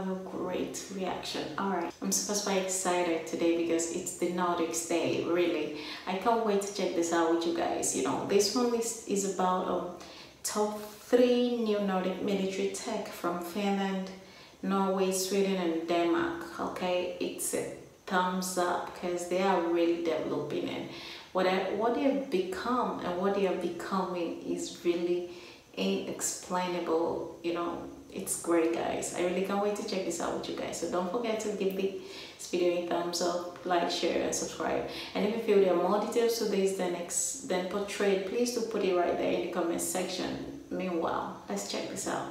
have a great reaction. Alright, I'm super excited today because it's the Nordics day, really. I can't wait to check this out with you guys. You know, this one is about top 3 new Nordic military tech from Finland, Norway, Sweden and Denmark. Okay, it's a thumbs up because they are really developing, and what they have become and what they are becoming is really inexplainable. You know, it's great, guys. I really can't wait to check this out with you guys. So don't forget to give this video a thumbs up, like, share and subscribe. And if you feel there are more details to this than portrayed, please do put it right there in the comment section. Meanwhile, let's check this out.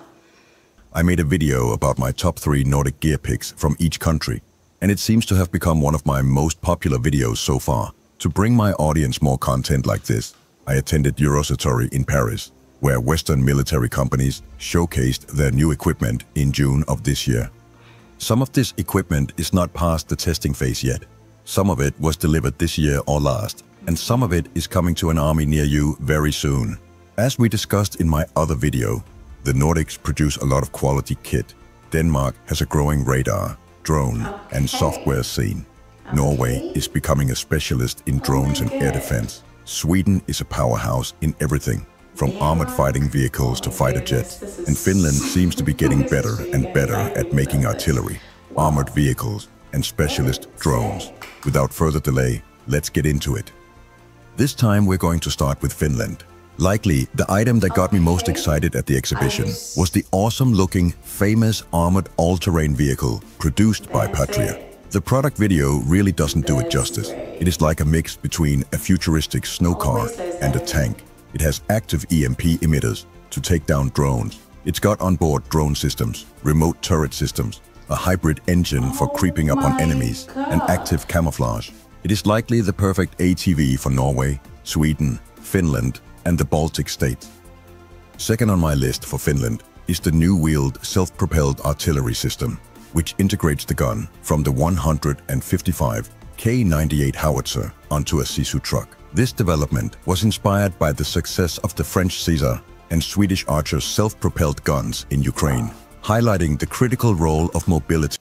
I made a video about my top 3 Nordic gear picks from each country, and it seems to have become one of my most popular videos so far. To bring my audience more content like this, I attended Eurosatory in Paris, where Western military companies showcased their new equipment in June of this year. Some of this equipment is not past the testing phase yet. Some of it was delivered this year or last, and some of it is coming to an army near you very soon. As we discussed in my other video, the Nordics produce a lot of quality kit. Denmark has a growing radar, drone and software scene. Norway is becoming a specialist in drones and air defense. Sweden is a powerhouse in everything, from armored fighting vehicles to fighter jets. And Finland seems to be getting better and better at making artillery, armored vehicles and specialist drones. Without further delay, let's get into it. This time we're going to start with Finland. Likely, the item that got me most excited at the exhibition was the awesome-looking, famous armored all-terrain vehicle produced by Patria. The product video really doesn't do it justice. It is like a mix between a futuristic snow car and a tank. It has active EMP emitters to take down drones. It's got onboard drone systems, remote turret systems, a hybrid engine for creeping up on enemies, and active camouflage. It is likely the perfect ATV for Norway, Sweden, Finland, and the Baltic states. Second on my list for Finland is the new-wheeled self-propelled artillery system, which integrates the gun from the 155 K98 howitzer onto a Sisu truck. This development was inspired by the success of the French Caesar and Swedish Archer's self-propelled guns in Ukraine, highlighting the critical role of mobility.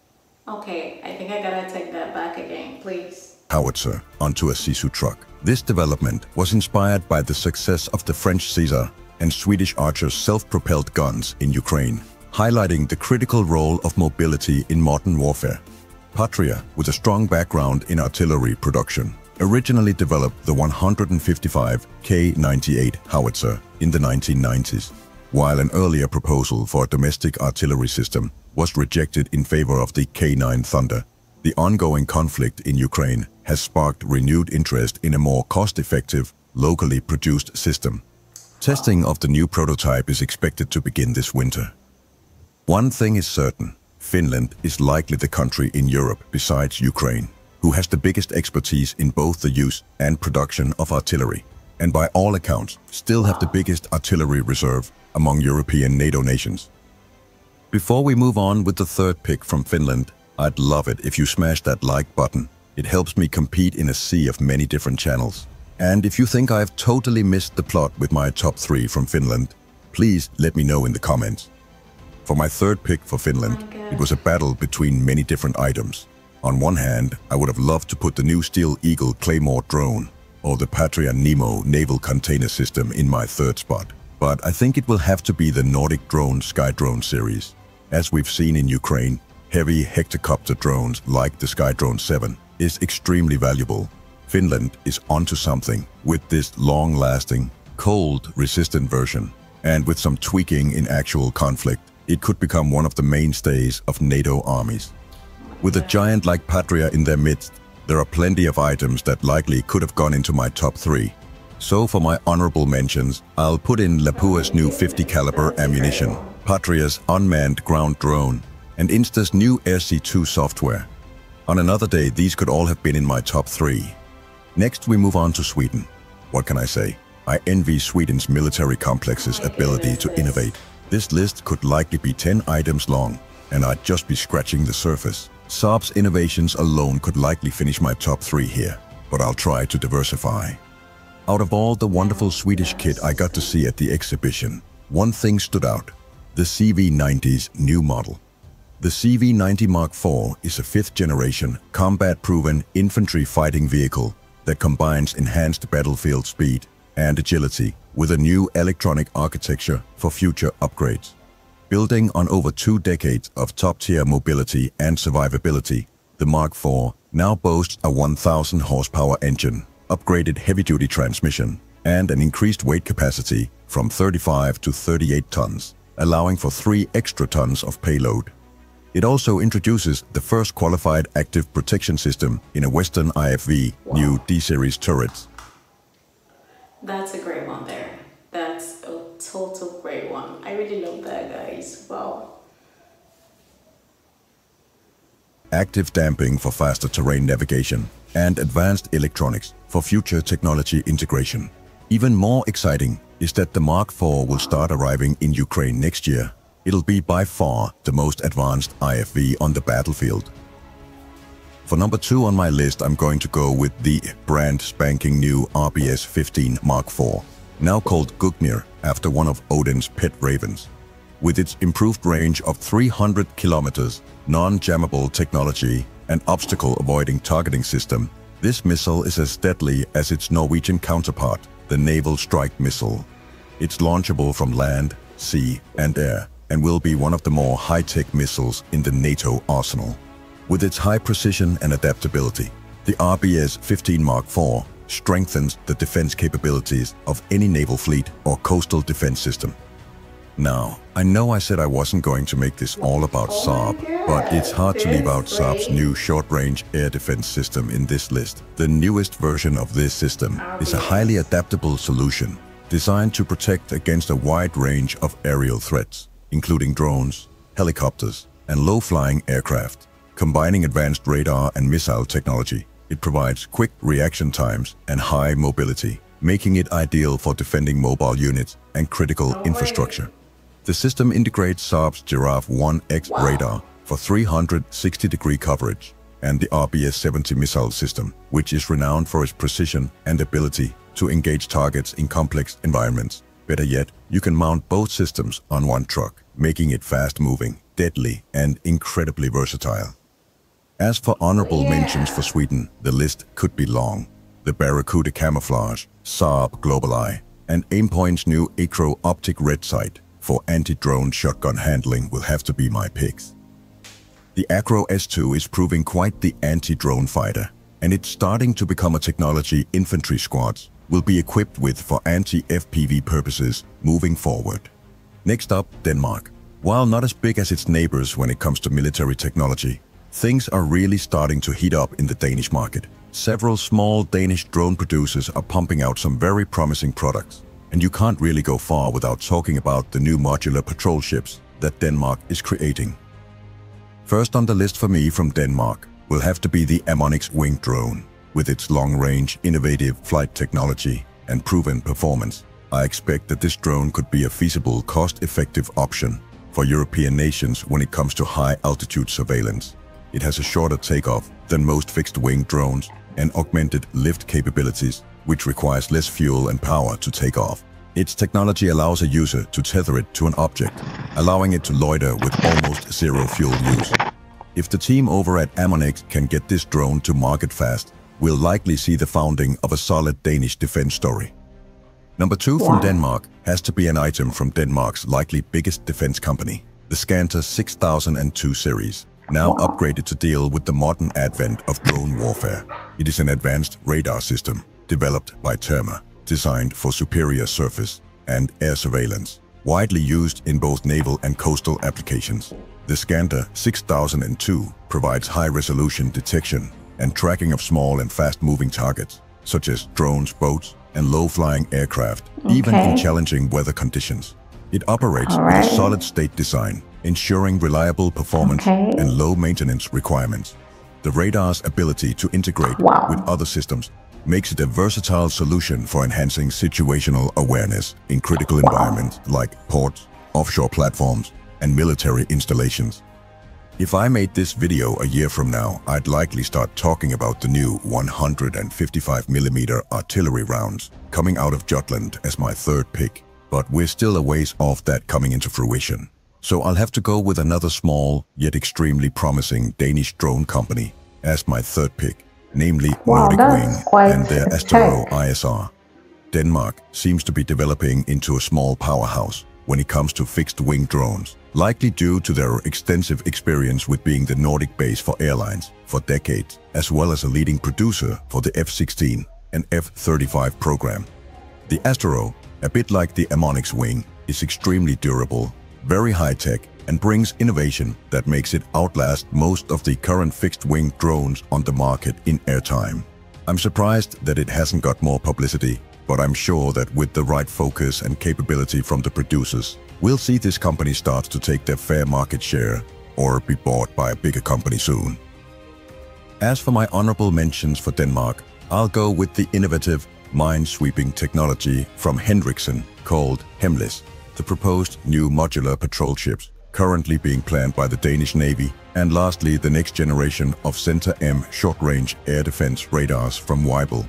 Okay, I think I gotta take that back again, please. Howitzer onto a Sisu truck. This development was inspired by the success of the French Caesar and Swedish Archer's self-propelled guns in Ukraine, highlighting the critical role of mobility in modern warfare. Patria, with a strong background in artillery production, originally developed the 155 K98 howitzer in the 1990s, while an earlier proposal for a domestic artillery system was rejected in favor of the K9 Thunder. The ongoing conflict in Ukraine has sparked renewed interest in a more cost-effective, locally produced system. Testing of the new prototype is expected to begin this winter. One thing is certain: Finland is likely the country in Europe besides Ukraine who has the biggest expertise in both the use and production of artillery, and by all accounts still have the biggest artillery reserve among European NATO nations. Before we move on with the third pick from Finland, I'd love it if you smash that like button. It helps me compete in a sea of many different channels. And if you think I've totally missed the plot with my top 3 from Finland, please let me know in the comments. For my third pick for Finland, it was a battle between many different items. On one hand, I would have loved to put the new Steel Eagle Claymore drone or the Patria Nemo naval container system in my third spot. But I think it will have to be the Nordic drone Skydrone series. As we've seen in Ukraine, heavy hectocopter drones like the Skydrone 7 is extremely valuable. Finland is onto something with this long-lasting, cold-resistant version. And with some tweaking in actual conflict, it could become one of the mainstays of NATO armies. With a giant like Patria in their midst, there are plenty of items that likely could have gone into my top 3. So for my honorable mentions, I'll put in Lapua's new 50 caliber ammunition, Patria's unmanned ground drone, and Insta's new RC2 software. On another day, these could all have been in my top 3. Next, we move on to Sweden. What can I say? I envy Sweden's military complex's ability to innovate. This list could likely be 10 items long, and I'd just be scratching the surface. Saab's innovations alone could likely finish my top 3 here, but I'll try to diversify. Out of all the wonderful Swedish kit I got to see at the exhibition, one thing stood out: the CV90's new model. The CV-90 Mark IV is a fifth-generation, combat-proven infantry fighting vehicle that combines enhanced battlefield speed and agility with a new electronic architecture for future upgrades. Building on over 2 decades of top-tier mobility and survivability, the Mark IV now boasts a 1,000 horsepower engine, upgraded heavy-duty transmission, and an increased weight capacity from 35 to 38 tons, allowing for 3 extra tons of payload. It also introduces the first qualified active protection system in a Western IFV, new D-series turrets. That's a great one there. That's a total great one. I really love that, guys. Wow. Active damping for faster terrain navigation, and advanced electronics for future technology integration. Even more exciting is that the Mark IV will start arriving in Ukraine next year. It'll be by far the most advanced IFV on the battlefield. For number 2 on my list, I'm going to go with the brand spanking new RBS 15 Mark IV, now called Gugnir after one of Odin's pet ravens. With its improved range of 300 kilometers, non-jammable technology, and obstacle-avoiding targeting system, this missile is as deadly as its Norwegian counterpart, the Naval Strike Missile. It's launchable from land, sea, and air, and will be one of the more high-tech missiles in the NATO arsenal. With its high precision and adaptability, the RBS 15 Mark IV strengthens the defense capabilities of any naval fleet or coastal defense system. Now, I know I said I wasn't going to make this all about Saab, but it's hard to leave out Saab's new short-range air defense system in this list. The newest version of this system is a highly adaptable solution designed to protect against a wide range of aerial threats, including drones, helicopters, and low-flying aircraft. Combining advanced radar and missile technology, it provides quick reaction times and high mobility, making it ideal for defending mobile units and critical infrastructure. The system integrates Saab's Giraffe 1X radar for 360-degree coverage and the RBS 70 missile system, which is renowned for its precision and ability to engage targets in complex environments. Better yet, you can mount both systems on one truck, making it fast-moving, deadly, and incredibly versatile. As for honorable mentions for Sweden, the list could be long. The Barracuda Camouflage, Saab GlobalEye, and Aimpoint's new Acro Optic Red Sight for anti-drone shotgun handling will have to be my picks. The Acro S2 is proving quite the anti-drone fighter, and it's starting to become a technology infantry squads will be equipped with for anti-FPV purposes moving forward. Next up, Denmark. While not as big as its neighbors when it comes to military technology, things are really starting to heat up in the Danish market. Several small Danish drone producers are pumping out some very promising products, and you can't really go far without talking about the new modular patrol ships that Denmark is creating. First on the list for me from Denmark will have to be the Ammonix winged drone. With its long-range, innovative flight technology and proven performance, I expect that this drone could be a feasible, cost-effective option for European nations when it comes to high-altitude surveillance. It has a shorter takeoff than most fixed-wing drones and augmented lift capabilities, which requires less fuel and power to take off. Its technology allows a user to tether it to an object, allowing it to loiter with almost zero fuel use. If the team over at Ammonix can get this drone to market fast, we'll likely see the founding of a solid Danish defense story. Number 2 from Denmark has to be an item from Denmark's likely biggest defense company, the Scanter 6002 series, now upgraded to deal with the modern advent of drone warfare. It is an advanced radar system developed by Therma, designed for superior surface and air surveillance, widely used in both naval and coastal applications. The Scanter 6002 provides high-resolution detection and tracking of small and fast-moving targets, such as drones, boats, and low-flying aircraft, even in challenging weather conditions. It operates with a solid-state design, ensuring reliable performance and low maintenance requirements. The radar's ability to integrate with other systems makes it a versatile solution for enhancing situational awareness in critical environments like ports, offshore platforms, and military installations. If I made this video a year from now, I'd likely start talking about the new 155mm artillery rounds coming out of Jutland as my third pick, but we're still a ways off that coming into fruition. So I'll have to go with another small, yet extremely promising Danish drone company as my third pick, namely Nordic Wing and their Astero ISR. Denmark seems to be developing into a small powerhouse when it comes to fixed-wing drones, likely due to their extensive experience with being the Nordic base for airlines for decades, as well as a leading producer for the F-16 and F-35 program. The Astero, a bit like the Amonix wing, is extremely durable, very high-tech, and brings innovation that makes it outlast most of the current fixed-wing drones on the market in airtime. I'm surprised that it hasn't got more publicity, but I'm sure that with the right focus and capability from the producers, we'll see this company start to take their fair market share or be bought by a bigger company soon. As for my honorable mentions for Denmark, I'll go with the innovative, mind-sweeping technology from Henriksen called Hemlis, the proposed new modular patrol ships currently being planned by the Danish Navy, and lastly the next generation of Center-M short-range air defense radars from Weibel.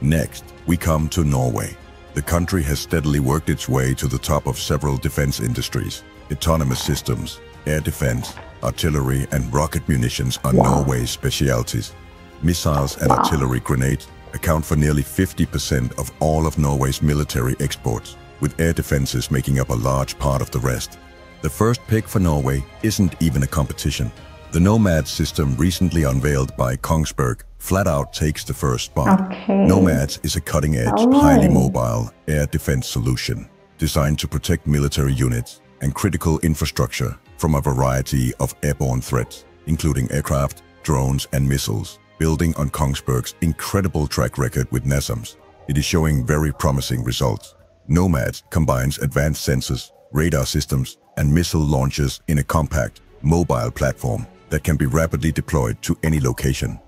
Next, we come to Norway. The country has steadily worked its way to the top of several defense industries. Autonomous systems, air defense, artillery and rocket munitions are Norway's specialties. Missiles and artillery grenades account for nearly 50% of all of Norway's military exports, with air defenses making up a large part of the rest. The first pick for Norway isn't even a competition. The Nomad system recently unveiled by Kongsberg flat out takes the first spot. Nomads is a cutting-edge, highly mobile air defense solution designed to protect military units and critical infrastructure from a variety of airborne threats, including aircraft, drones and missiles. Building on Kongsberg's incredible track record with NASAMS, it is showing very promising results. Nomads combines advanced sensors, radar systems and missile launchers in a compact, mobile platform that can be rapidly deployed to any location.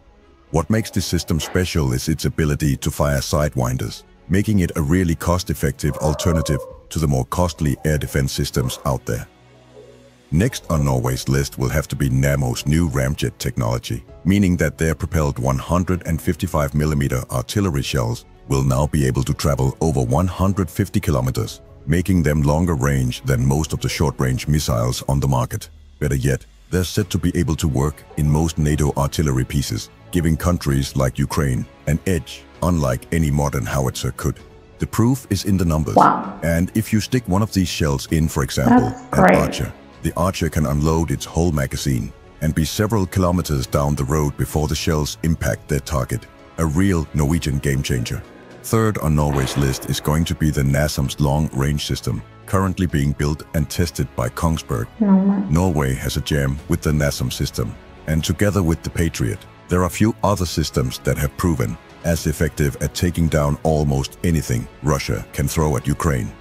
What makes this system special is its ability to fire sidewinders, making it a really cost-effective alternative to the more costly air defense systems out there. Next on Norway's list will have to be Namo's new ramjet technology, meaning that their propelled 155mm artillery shells will now be able to travel over 150 kilometers, making them longer range than most of the short-range missiles on the market. Better yet, they're said to be able to work in most NATO artillery pieces, giving countries like Ukraine an edge, unlike any modern howitzer could. The proof is in the numbers. And if you stick one of these shells in, for example, an Archer, the Archer can unload its whole magazine and be several kilometers down the road before the shells impact their target. A real Norwegian game changer. Third on Norway's list is going to be the NASAMS long-range system, currently being built and tested by Kongsberg. Norway has a jam with the NASAMS system, and together with the Patriot, there are few other systems that have proven as effective at taking down almost anything Russia can throw at Ukraine.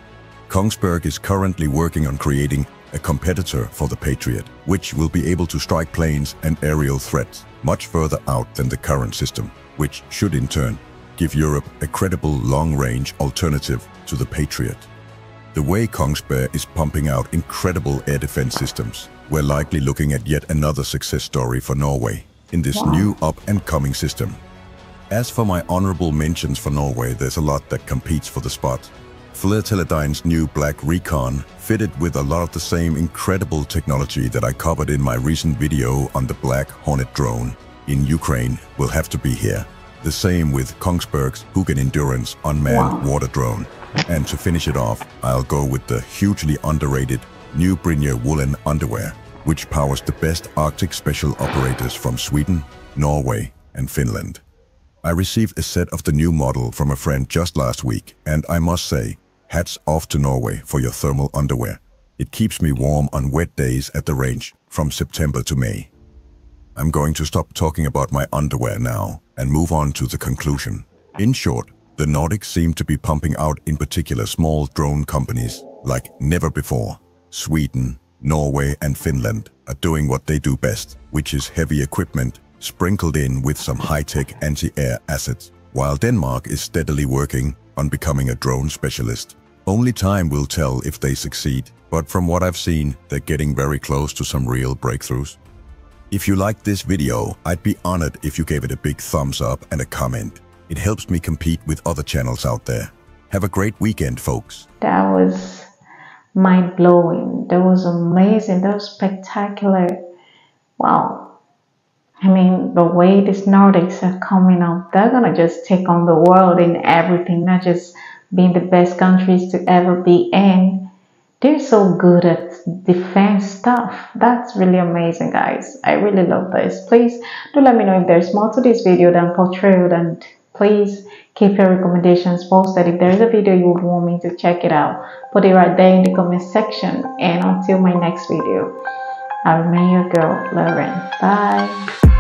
Kongsberg is currently working on creating a competitor for the Patriot, which will be able to strike planes and aerial threats much further out than the current system, which should in turn give Europe a credible long-range alternative to the Patriot. The way Kongsberg is pumping out incredible air defense systems, we're likely looking at yet another success story for Norway in this new up-and-coming system. As for my honorable mentions for Norway, there's a lot that competes for the spot. Flerteledyne's new Black Recon, fitted with a lot of the same incredible technology that I covered in my recent video on the Black Hornet drone in Ukraine, will have to be here. The same with Kongsberg's Hugin Endurance unmanned water drone. And to finish it off, I'll go with the hugely underrated new Brynja woolen underwear, which powers the best Arctic special operators from Sweden, Norway and Finland. I received a set of the new model from a friend just last week, and I must say, hats off to Norway for your thermal underwear. It keeps me warm on wet days at the range from September to May. I'm going to stop talking about my underwear now and move on to the conclusion. In short, the Nordics seem to be pumping out in particular small drone companies like never before. Sweden, Norway and Finland are doing what they do best, which is heavy equipment sprinkled in with some high-tech anti-air assets, while Denmark is steadily working on becoming a drone specialist. Only time will tell if they succeed, but from what I've seen, they're getting very close to some real breakthroughs. If you liked this video, I'd be honored if you gave it a big thumbs up and a comment. It helps me compete with other channels out there. Have a great weekend, folks. That was mind-blowing. That was amazing. That was spectacular. Wow. I mean, the way these Nordics are coming up, they're gonna just take on the world in everything, not just being the best countries to ever be in. They're so good at defense stuff. That's really amazing, guys. I really love this. Please do let me know if there's more to this video than portrayed, and please keep your recommendations posted. If there's a video you would want me to check it out, put it right there in the comment section. And until my next video, I remain your girl, Lauren. Bye.